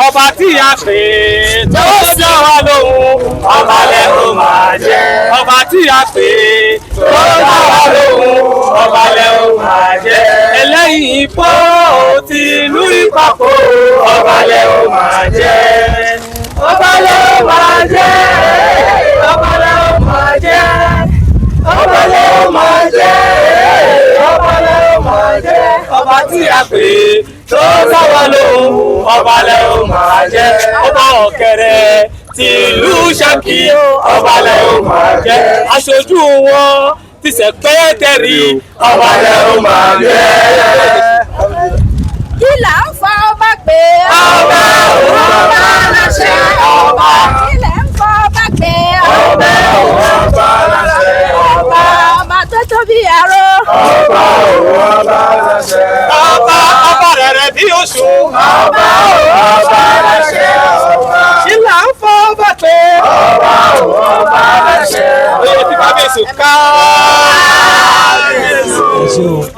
Ọba tí a pè tó dá wa lóhùn, ọba lẹ ó máa jẹ́. Ọba tí a pè tó dá wa lóhùn, ọba lẹ ó máa jẹ́. Ẹlẹ́yìn ipò ti ìlú Ìpapò, ọba lẹ ó máa jẹ́. Ọba lẹ ó máa jẹ́. Ọba lẹ ó máa jẹ́. Ọba lẹ ó máa jẹ́. Ọba lẹ ó máa jẹ́. Ọba tí a pè tó dá wa lóhùn, ọba lẹ ó máa jẹ́. Ọba ọ̀kẹ́rẹ́ tìlú Ṣakí, ọba lẹ ó máa jẹ́. Aṣojú wọn ti Sẹ̀pẹ́tẹ̀rì, ọba lẹ ó máa jẹ́. Kí là ń fa ọba pé ọba ọba láṣẹ ọba. Kí lẹ̀ ń fa ọba pé ọba ọba láṣẹ ọba. Ọba tó tóbi àrò. ọba ọba láṣẹ ọba. Ọba rẹ̀rẹ̀ bí oṣù, ọba ọba láṣẹ ọba. Kí là ń fa ọba pé ọba ọba láṣẹ ọba. Oyè tí bàbá èso ká.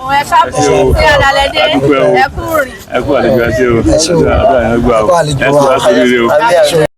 Òun ẹ káàbọ̀ sí àlàlẹ́ dé ẹ kú rìn. Ẹ kú àlejò àti o. Ẹ kú àlejò wa.